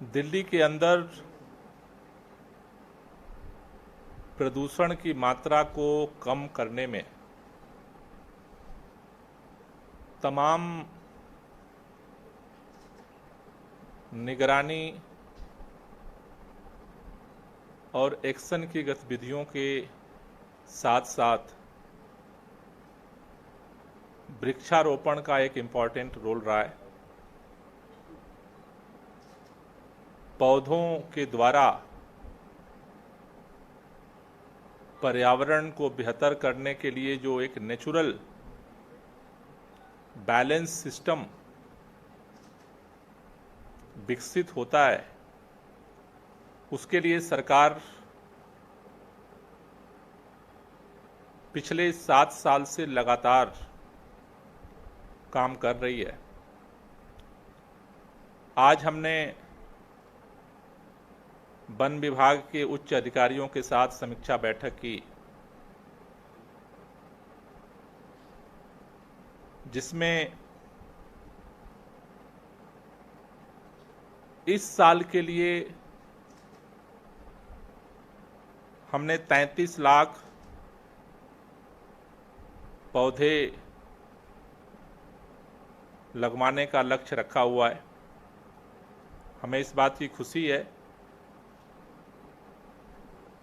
दिल्ली के अंदर प्रदूषण की मात्रा को कम करने में तमाम निगरानी और एक्शन की गतिविधियों के साथ साथ वृक्षारोपण का एक इम्पॉर्टेंट रोल रहा है। पौधों के द्वारा पर्यावरण को बेहतर करने के लिए जो एक नेचुरल बैलेंस सिस्टम विकसित होता है, उसके लिए सरकार पिछले 7 साल से लगातार काम कर रही है। आज हमने वन विभाग के उच्च अधिकारियों के साथ समीक्षा बैठक की, जिसमें इस साल के लिए हमने 33 लाख पौधे लगवाने का लक्ष्य रखा हुआ है। हमें इस बात की खुशी है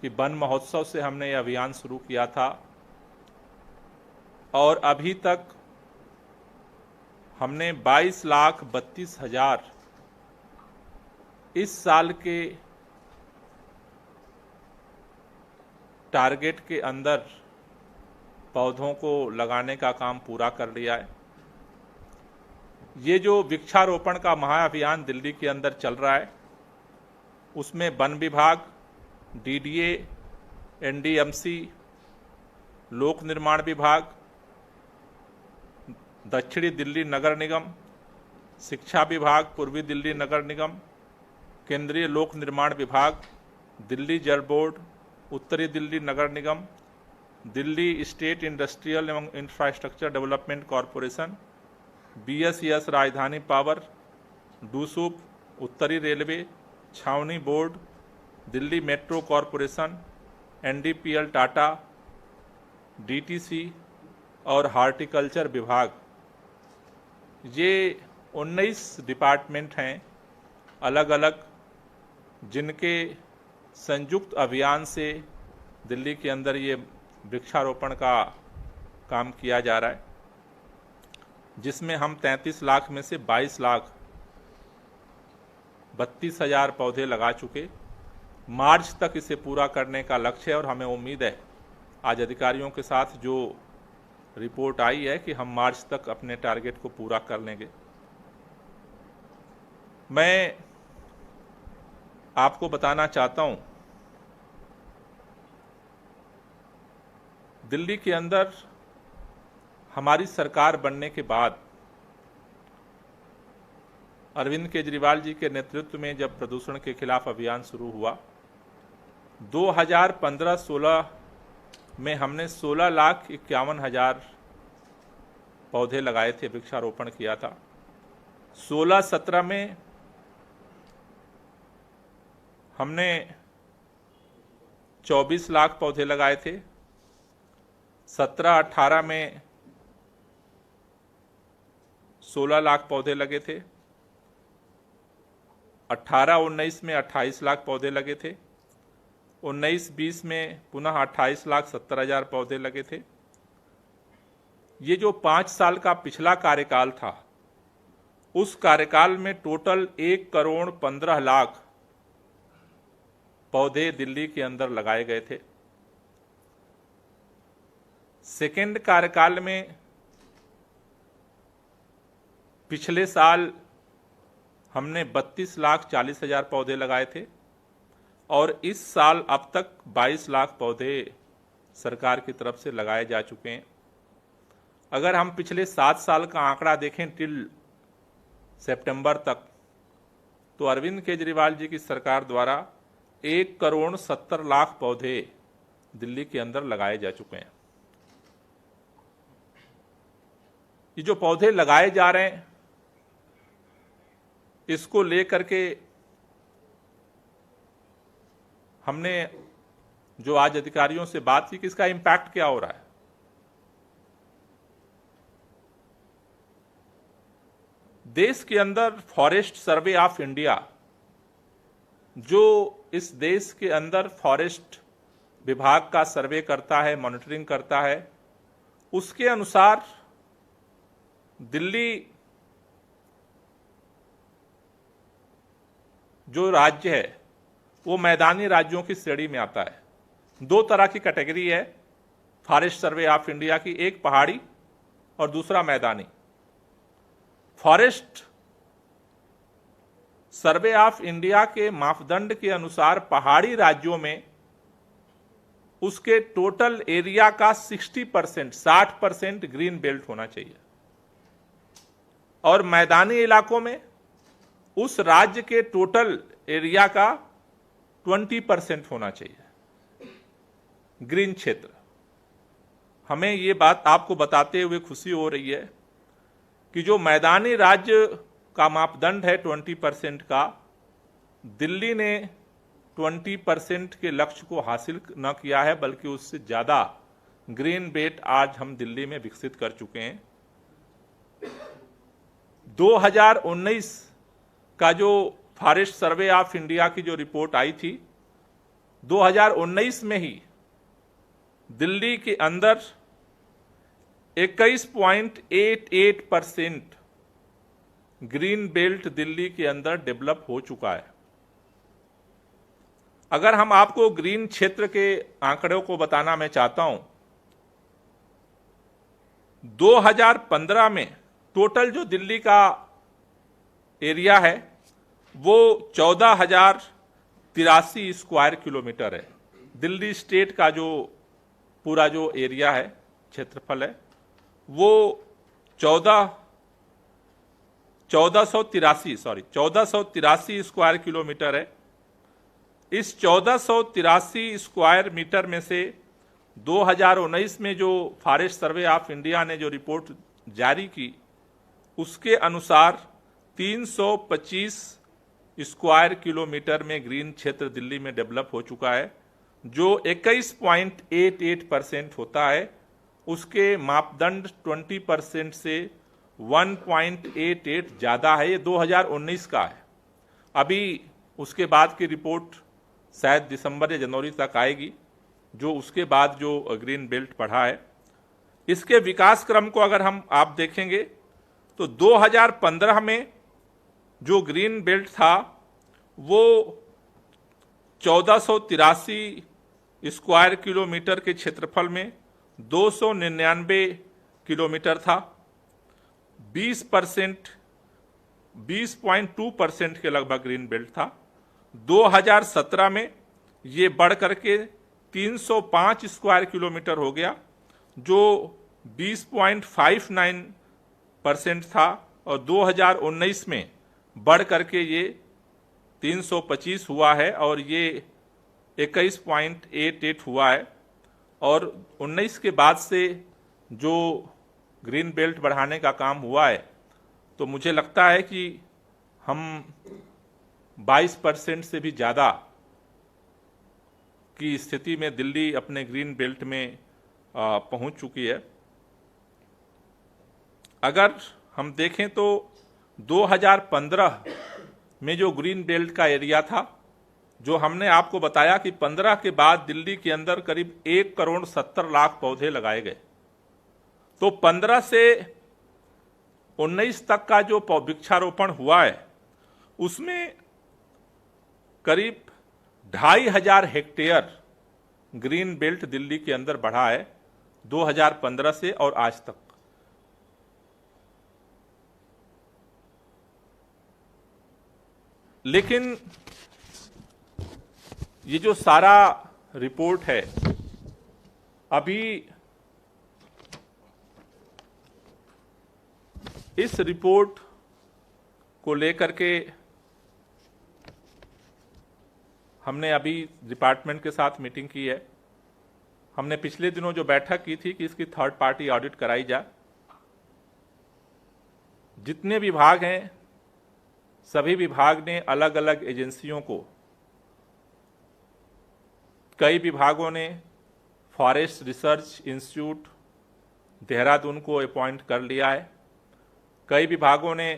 कि वन महोत्सव से हमने यह अभियान शुरू किया था और अभी तक हमने 22,32,000 इस साल के टारगेट के अंदर पौधों को लगाने का काम पूरा कर लिया है। ये जो वृक्षारोपण का महाअभियान दिल्ली के अंदर चल रहा है, उसमें वन विभाग, डीडीए, एनडीएमसी, लोक निर्माण विभाग, दक्षिणी दिल्ली नगर निगम, शिक्षा विभाग, पूर्वी दिल्ली नगर निगम, केंद्रीय लोक निर्माण विभाग, दिल्ली जल बोर्ड, उत्तरी दिल्ली नगर निगम, दिल्ली स्टेट इंडस्ट्रियल एवं infrastructure development corporation, BSES Rajdhani power, डूसूप, उत्तरी रेलवे, छावनी board, Delhi metro corporation, NDPL Tata, DTC और हार्टिकल्चर विभाग, ये 19 डिपार्टमेंट हैं अलग अलग, जिनके संयुक्त अभियान से दिल्ली के अंदर ये वृक्षारोपण का काम किया जा रहा है, जिसमें हम 33 लाख में से 22,32,000 पौधे लगा चुके। मार्च तक इसे पूरा करने का लक्ष्य है और हमें उम्मीद है, आज अधिकारियों के साथ जो रिपोर्ट आई है, कि हम मार्च तक अपने टारगेट को पूरा कर लेंगे। मैं आपको बताना चाहता हूं, दिल्ली के अंदर हमारी सरकार बनने के बाद अरविंद केजरीवाल जी के नेतृत्व में जब प्रदूषण के खिलाफ अभियान शुरू हुआ, 2015-16 में हमने 16,51,000 पौधे लगाए थे, वृक्षारोपण किया था। 16-17 में हमने 24 लाख पौधे लगाए थे। 17-18 में 16 लाख पौधे लगे थे। 18-19 में 28 लाख पौधे लगे थे। 19-20 में पुनः 28,70,000 पौधे लगे थे। ये जो 5 साल का पिछला कार्यकाल था, उस कार्यकाल में टोटल 1,15,00,000 पौधे दिल्ली के अंदर लगाए गए थे। सेकेंड कार्यकाल में पिछले साल हमने 32,40,000 पौधे लगाए थे और इस साल अब तक 22 लाख पौधे सरकार की तरफ से लगाए जा चुके हैं। अगर हम पिछले 7 साल का आंकड़ा देखें टिल सितंबर तक, तो अरविंद केजरीवाल जी की सरकार द्वारा 1,70,00,000 पौधे दिल्ली के अंदर लगाए जा चुके हैं। ये जो पौधे लगाए जा रहे हैं, इसको लेकर के हमने जो आज अधिकारियों से बात की कि इसका इम्पैक्ट क्या हो रहा है। देश के अंदर फॉरेस्ट सर्वे ऑफ इंडिया, जो इस देश के अंदर फॉरेस्ट विभाग का सर्वे करता है, मॉनिटरिंग करता है, उसके अनुसार दिल्ली जो राज्य है वो मैदानी राज्यों की श्रेणी में आता है। दो तरह की कैटेगरी है फॉरेस्ट सर्वे ऑफ इंडिया की, एक पहाड़ी और दूसरा मैदानी। फॉरेस्ट सर्वे ऑफ इंडिया के मापदंड के अनुसार पहाड़ी राज्यों में उसके टोटल एरिया का 60% ग्रीन बेल्ट होना चाहिए और मैदानी इलाकों में उस राज्य के टोटल एरिया का 20% होना चाहिए ग्रीन क्षेत्र। हमें ये बात आपको बताते हुए खुशी हो रही है कि जो मैदानी राज्य का मापदंड है 20% का, दिल्ली ने 20% के लक्ष्य को हासिल न किया है, बल्कि उससे ज्यादा ग्रीन बेल्ट आज हम दिल्ली में विकसित कर चुके हैं। 2019 का जो फॉरेस्ट सर्वे ऑफ इंडिया की जो रिपोर्ट आई थी, 2019 में ही दिल्ली के अंदर 21.88% ग्रीन बेल्ट दिल्ली के अंदर डेवलप हो चुका है। अगर हम आपको ग्रीन क्षेत्र के आंकड़ों को बताना मैं चाहता हूं, 2015 में टोटल जो दिल्ली का एरिया है वो 14,083 स्क्वायर किलोमीटर है। दिल्ली स्टेट का जो पूरा जो एरिया है, क्षेत्रफल है, वो 1483 स्क्वायर किलोमीटर है। इस 1483 स्क्वायर मीटर में से 2019 में जो फॉरेस्ट सर्वे ऑफ इंडिया ने जो रिपोर्ट जारी की, उसके अनुसार 325 स्क्वायर किलोमीटर में ग्रीन क्षेत्र दिल्ली में डेवलप हो चुका है, जो 21.88% होता है। उसके मापदंड 20% से 1.88 ज्यादा है। ये 2019 का है। अभी उसके बाद की रिपोर्ट शायद दिसंबर या जनवरी तक आएगी, जो उसके बाद जो ग्रीन बेल्ट बढ़ा है। इसके विकास क्रम को अगर हम आप देखेंगे तो 2015 में जो ग्रीन बेल्ट था वो 1483 स्क्वायर किलोमीटर के क्षेत्रफल में 299 किलोमीटर था। 20.2% के लगभग ग्रीन बेल्ट था। 2017 में ये बढ़ करके 305 स्क्वायर किलोमीटर हो गया, जो 20.59% था, और 2019 में बढ़ करके ये 325 हुआ है और ये 21.88 हुआ है। और 19 के बाद से जो ग्रीन बेल्ट बढ़ाने का काम हुआ है, तो मुझे लगता है कि हम 22% से भी ज़्यादा की स्थिति में दिल्ली अपने ग्रीन बेल्ट में पहुंच चुकी है। अगर हम देखें तो 2015 में जो ग्रीन बेल्ट का एरिया था, जो हमने आपको बताया कि 15 के बाद दिल्ली के अंदर करीब 1,70,00,000 पौधे लगाए गए, तो 15 से 19 तक का जो वृक्षारोपण हुआ है उसमें करीब 2,500 हेक्टेयर ग्रीन बेल्ट दिल्ली के अंदर बढ़ा है 2015 से और आज तक। लेकिन ये जो सारा रिपोर्ट है, अभी इस रिपोर्ट को लेकर के हमने अभी डिपार्टमेंट के साथ मीटिंग की है। हमने पिछले दिनों जो बैठक की थी कि इसकी थर्ड पार्टी ऑडिट कराई जाए। जितने विभाग हैं, सभी विभाग ने अलग अलग एजेंसियों को कई विभागों ने फॉरेस्ट रिसर्च इंस्टीट्यूट देहरादून को अपॉइंट कर लिया है। कई विभागों ने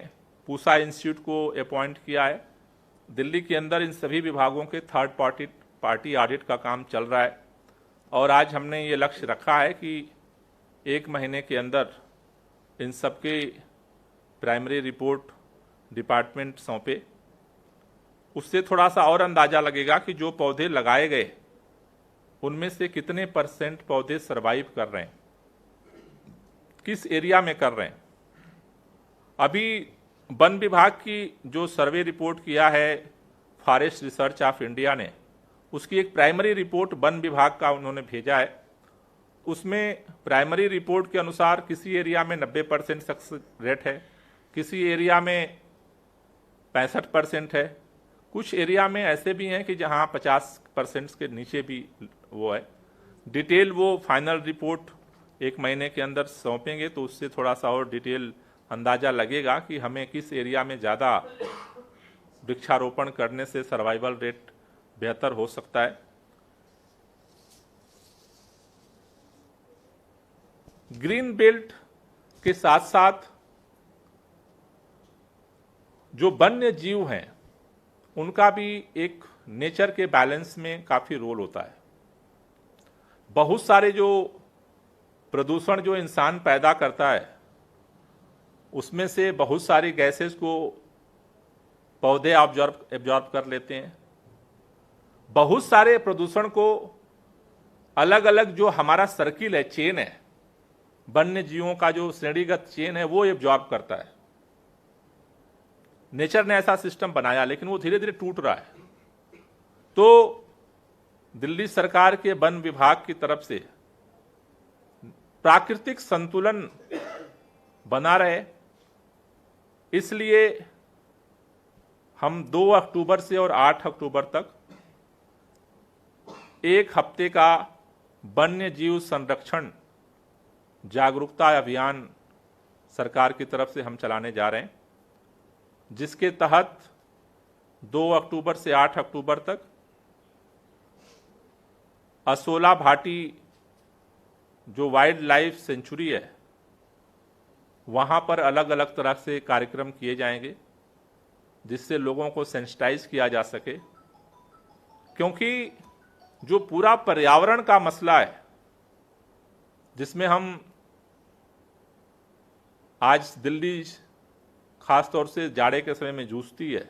पूसा इंस्टीट्यूट को अपॉइंट किया है। दिल्ली के अंदर इन सभी विभागों के थर्ड पार्टी ऑडिट का काम चल रहा है और आज हमने ये लक्ष्य रखा है कि 1 महीने के अंदर इन सबके प्राइमरी रिपोर्ट डिपार्टमेंट सौंपे। उससे थोड़ा सा और अंदाजा लगेगा कि जो पौधे लगाए गए उनमें से कितने % पौधे सरवाइव कर रहे हैं, किस एरिया में कर रहे हैं। अभी वन विभाग की जो सर्वे रिपोर्ट किया है फॉरेस्ट रिसर्च ऑफ इंडिया ने, उसकी एक प्राइमरी रिपोर्ट वन विभाग का उन्होंने भेजा है। उसमें प्राइमरी रिपोर्ट के अनुसार किसी एरिया में 90% सक्सेस रेट है, किसी एरिया में 65% है, कुछ एरिया में ऐसे भी हैं कि जहां 50% के नीचे भी वो है। डिटेल वो फाइनल रिपोर्ट 1 महीने के अंदर सौंपेंगे तो उससे थोड़ा सा और डिटेल अंदाजा लगेगा कि हमें किस एरिया में ज़्यादा वृक्षारोपण करने से सर्वाइवल रेट बेहतर हो सकता है। ग्रीन बेल्ट के साथ साथ जो वन्य जीव हैं उनका भी एक नेचर के बैलेंस में काफी रोल होता है। बहुत सारे जो प्रदूषण जो इंसान पैदा करता है उसमें से बहुत सारी गैसेस को पौधे एब्जॉर्ब कर लेते हैं। बहुत सारे प्रदूषण को अलग अलग जो हमारा सर्किल है, चेन है, वन्य जीवों का जो श्रेणीगत चेन है वो एब्जॉर्ब करता है। नेचर ने ऐसा सिस्टम बनाया लेकिन वो धीरे धीरे टूट रहा है। तो दिल्ली सरकार के वन विभाग की तरफ से प्राकृतिक संतुलन बना रहे, इसलिए हम 2 अक्टूबर से और 8 अक्टूबर तक 1 हफ्ते का वन्य जीव संरक्षण जागरूकता अभियान सरकार की तरफ से हम चलाने जा रहे हैं, जिसके तहत 2 अक्टूबर से 8 अक्टूबर तक असोला भाटी जो वाइल्ड लाइफ सेंचुरी है वहां पर अलग अलग तरह से कार्यक्रम किए जाएंगे जिससे लोगों को सेंसिटाइज किया जा सके। क्योंकि जो पूरा पर्यावरण का मसला है जिसमें हम आज दिल्ली खासतौर से जाड़े के समय में जूझती है,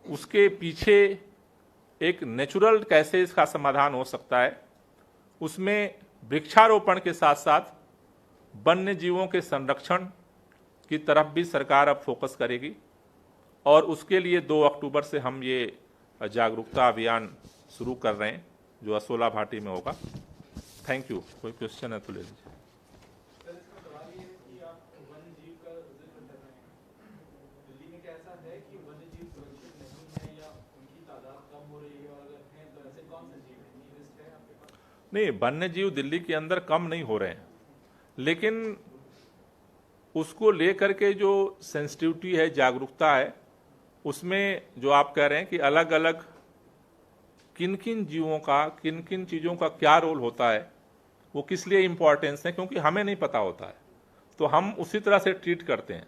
उसके पीछे एक नेचुरल कैसे इसका समाधान हो सकता है, उसमें वृक्षारोपण के साथ साथ वन्य जीवों के संरक्षण की तरफ भी सरकार अब फोकस करेगी और उसके लिए 2 अक्टूबर से हम ये जागरूकता अभियान शुरू कर रहे हैं जो असोला भाटी में होगा। Thank you. कोई क्वेश्चन है तो ले लीजिए। नहीं, वन्य जीव दिल्ली के अंदर कम नहीं हो रहे हैं, लेकिन उसको लेकर के जो सेंसिटिविटी है, जागरूकता है, उसमें जो आप कह रहे हैं कि अलग अलग किन किन जीवों का, किन किन चीज़ों का क्या रोल होता है, वो किस लिए इम्पोर्टेंस है, क्योंकि हमें नहीं पता होता है तो हम उसी तरह से ट्रीट करते हैं।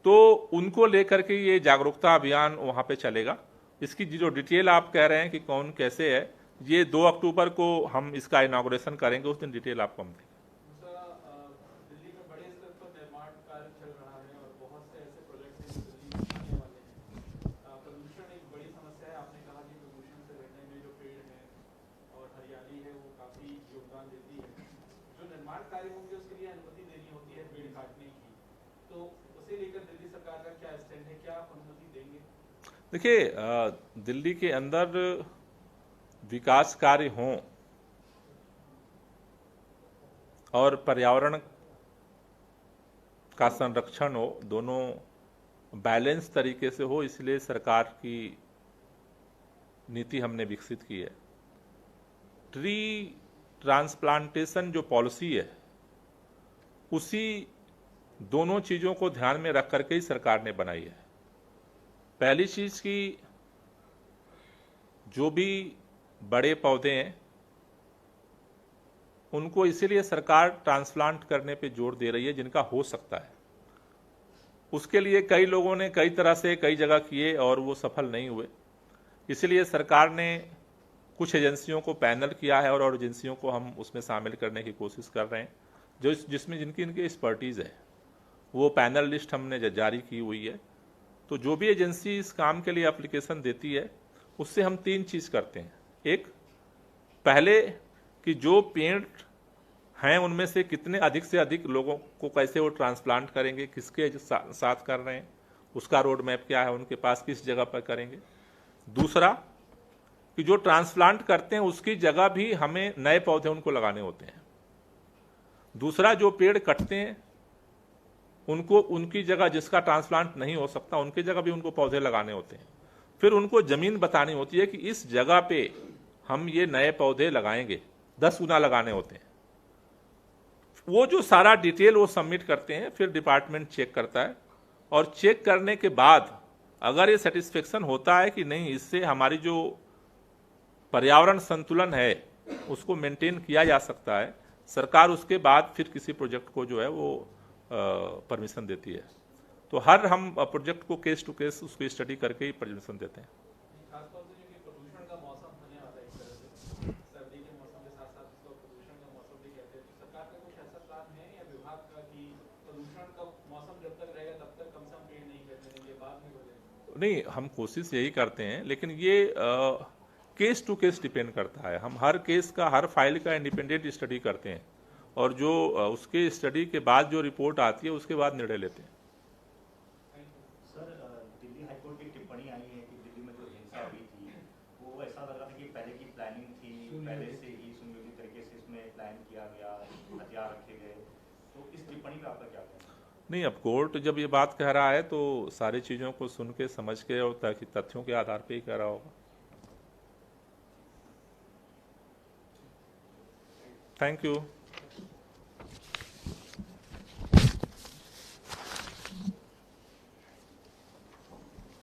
तो उनको लेकर के ये जागरूकता अभियान वहाँ पे चलेगा। इसकी जो डिटेल आप कह रहे हैं कि कौन कैसे है, ये 2 अक्टूबर को हम इसका इनॉग्रेशन करेंगे, उस दिन डिटेल आपको हम देंगे। दिल्ली में बड़े स्तर पर निर्माण कार्य चल रहा है और बहुत से ऐसे प्रोजेक्ट हैं जो दिल्ली में आने वाले हैं। प्रदूषण एक बड़ी समस्या है। आपने कहा कि प्रदूषण से लड़ने में जो पेड़ है और हरियाली है वो काफी योगदान देती है। जो निर्माण कार्य होंगे उसके लिए अनुमति देनी होती है पेड़ काटने की, तो उसे लेकर दिल्ली सरकार का क्या स्टैंड है, क्या आप अनुमति देंगे? देखिए, दिल्ली के अंदर विकास कार्य हों और पर्यावरण का संरक्षण हो, दोनों बैलेंस तरीके से हो, इसलिए सरकार की नीति हमने विकसित की है। ट्री ट्रांसप्लांटेशन जो पॉलिसी है उसी दोनों चीजों को ध्यान में रख करके ही सरकार ने बनाई है। पहली चीज की जो भी बड़े पौधे हैं उनको इसीलिए सरकार ट्रांसप्लांट करने पे जोर दे रही है जिनका हो सकता है। उसके लिए कई लोगों ने कई तरह से कई जगह किए और वो सफल नहीं हुए, इसलिए सरकार ने कुछ एजेंसियों को पैनल किया है और एजेंसियों को हम उसमें शामिल करने की कोशिश कर रहे हैं जो जिसमें जिनकी इनकी एक्सपर्टीज़ है। वो पैनल लिस्ट हमने जारी की हुई है। तो जो भी एजेंसी इस काम के लिए एप्लीकेशन देती है उससे हम 3 चीज़ करते हैं। एक, पहले कि जो पेड़ हैं उनमें से कितने अधिक से अधिक लोगों को कैसे वो ट्रांसप्लांट करेंगे, किसके साथ कर रहे हैं, उसका रोड मैप क्या है, उनके पास किस जगह पर करेंगे। दूसरा कि जो ट्रांसप्लांट करते हैं उसकी जगह भी हमें नए पौधे उनको लगाने होते हैं। दूसरा, जो पेड़ कटते हैं उनको उनकी जगह जिसका ट्रांसप्लांट नहीं हो सकता उनकी जगह भी उनको पौधे लगाने होते हैं। फिर उनको जमीन बतानी होती है कि इस जगह पे हम ये नए पौधे लगाएंगे, 10 गुना लगाने होते हैं। वो जो सारा डिटेल वो सबमिट करते हैं, फिर डिपार्टमेंट चेक करता है और चेक करने के बाद अगर ये सेटिस्फेक्शन होता है कि नहीं इससे हमारी जो पर्यावरण संतुलन है उसको मेंटेन किया जा सकता है, सरकार उसके बाद फिर किसी प्रोजेक्ट को जो है वो परमिशन देती है। तो हर हम प्रोजेक्ट को केस टू केस उसकी स्टडी करके ही परमिशन देते हैं। खासतौर से क्योंकि प्रदूषण का मौसम होने वाला है, एक तरह से सर्दी के मौसम के साथ साथ इसको प्रदूषण का मौसम भी कहते हैं, तो सरकार का कुछ ऐसा प्लान है या विभाग का कि प्रदूषण का मौसम जब तक रहेगा तब तक कम से कम पेड़ नहीं करने देंगे, बाद में हो जाएगा? नहीं, हम कोशिश यही करते हैं, लेकिन ये केस टू केस डिपेंड करता है। हम हर केस का, हर फाइल का इंडिपेंडेंट स्टडी करते हैं और जो उसके स्टडी के बाद जो रिपोर्ट आती है उसके बाद निर्णय लेते हैं। सर, दिल्ली हाईकोर्ट की टिप्पणी आई है कि दिल्ली में जो हिंसा हुई थी वो ऐसा लग रहा था कि पहले की प्लानिंग थी, पहले से ही सुनियोजित तरीके से इसमें प्लान किया गया, हथियार रखे गए, तो इस टिप्पणी पर आपका क्या कहना है? नहीं, अब कोर्ट जब ये बात कह रहा है तो सारी चीज़ों को सुन के समझ के और ताकि तथ्यों के आधार पे ही कह रहा होगा। Thank you.